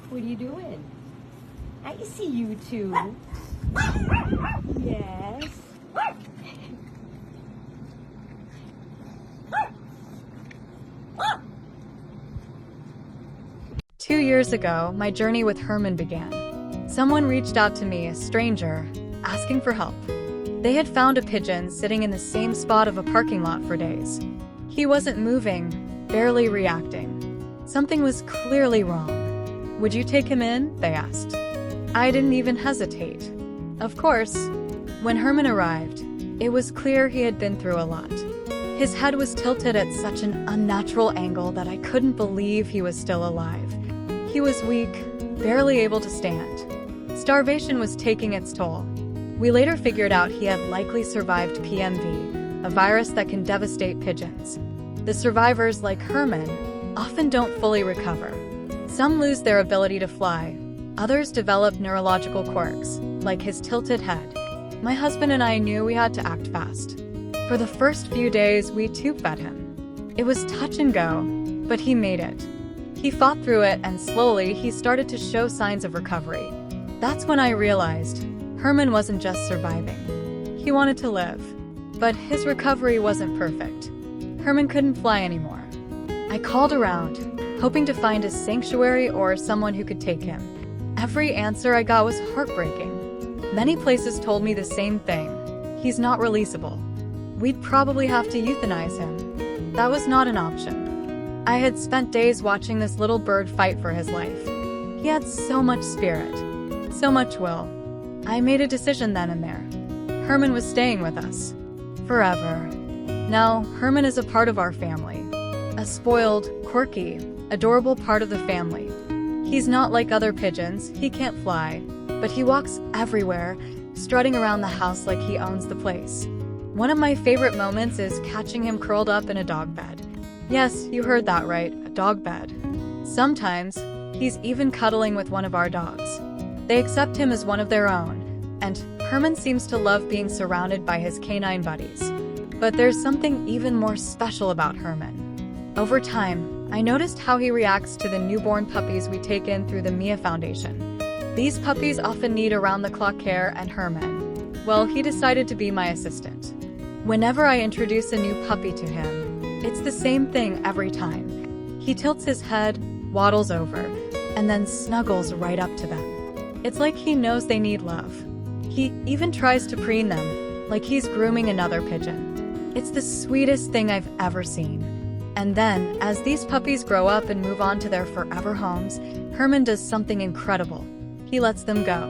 What are you doing? I see you too. Yes. 2 years ago, my journey with Herman began. Someone reached out to me, a stranger, asking for help. They had found a pigeon sitting in the same spot of a parking lot for days. He wasn't moving, barely reacting. Something was clearly wrong. "Would you take him in?" they asked. I didn't even hesitate. Of course. When Herman arrived, it was clear he had been through a lot. His head was tilted at such an unnatural angle that I couldn't believe he was still alive. He was weak, barely able to stand. Starvation was taking its toll. We later figured out he had likely survived PMV, a virus that can devastate pigeons. The survivors, like Herman, often don't fully recover. Some lose their ability to fly. Others develop neurological quirks, like his tilted head. My husband and I knew we had to act fast. For the first few days, we tube fed him. It was touch and go, but he made it. He fought through it, and slowly he started to show signs of recovery. That's when I realized Herman wasn't just surviving. He wanted to live. But his recovery wasn't perfect. Herman couldn't fly anymore. I called around, hoping to find a sanctuary or someone who could take him. Every answer I got was heartbreaking. Many places told me the same thing. He's not releasable. We'd probably have to euthanize him. That was not an option. I had spent days watching this little bird fight for his life. He had so much spirit, so much will. I made a decision then and there. Herman was staying with us. Forever. Now, Herman is a part of our family. A spoiled, quirky, adorable part of the family. He's not like other pigeons, he can't fly, but he walks everywhere, strutting around the house like he owns the place. One of my favorite moments is catching him curled up in a dog bed. Yes, you heard that right, a dog bed. Sometimes, he's even cuddling with one of our dogs. They accept him as one of their own, and Herman seems to love being surrounded by his canine buddies. But there's something even more special about Herman. Over time, I noticed how he reacts to the newborn puppies we take in through the Meow Foundation. These puppies often need around-the-clock care, and Herman, well, he decided to be my assistant. Whenever I introduce a new puppy to him, it's the same thing every time. He tilts his head, waddles over, and then snuggles right up to them. It's like he knows they need love. He even tries to preen them, like he's grooming another pigeon. It's the sweetest thing I've ever seen. And then, as these puppies grow up and move on to their forever homes, Herman does something incredible. He lets them go.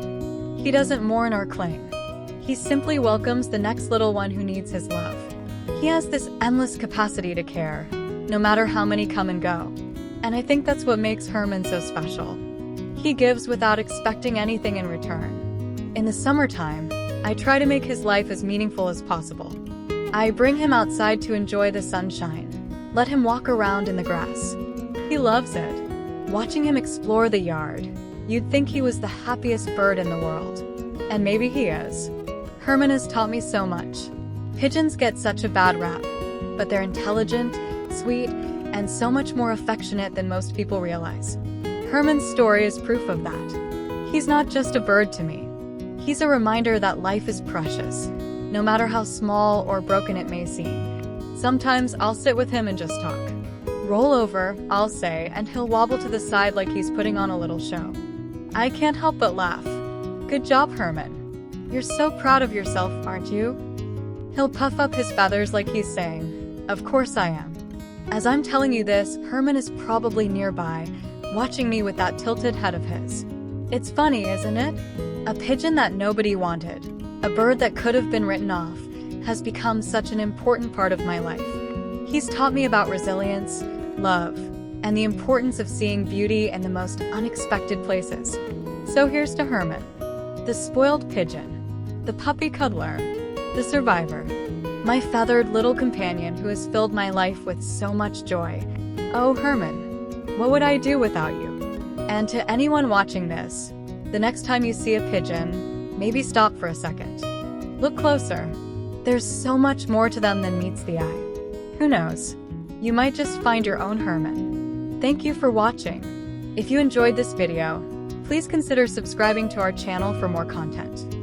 He doesn't mourn or cling. He simply welcomes the next little one who needs his love. He has this endless capacity to care, no matter how many come and go. And I think that's what makes Herman so special. He gives without expecting anything in return. In the summertime, I try to make his life as meaningful as possible. I bring him outside to enjoy the sunshine. Let him walk around in the grass. He loves it. Watching him explore the yard, you'd think he was the happiest bird in the world. And maybe he is. Herman has taught me so much. Pigeons get such a bad rap, but they're intelligent, sweet, and so much more affectionate than most people realize. Herman's story is proof of that. He's not just a bird to me. He's a reminder that life is precious, no matter how small or broken it may seem. Sometimes I'll sit with him and just talk. Roll over, I'll say, and he'll wobble to the side like he's putting on a little show. I can't help but laugh. Good job, Herman. You're so proud of yourself, aren't you? He'll puff up his feathers like he's saying, "Of course I am." As I'm telling you this, Herman is probably nearby, watching me with that tilted head of his. It's funny, isn't it? A pigeon that nobody wanted, a bird that could have been written off, has become such an important part of my life. He's taught me about resilience, love, and the importance of seeing beauty in the most unexpected places. So here's to Herman, the spoiled pigeon, the puppy cuddler, the survivor, my feathered little companion who has filled my life with so much joy. Oh, Herman, what would I do without you? And to anyone watching this, the next time you see a pigeon, maybe stop for a second. Look closer. There's so much more to them than meets the eye. Who knows? You might just find your own Herman. Thank you for watching. If you enjoyed this video, please consider subscribing to our channel for more content.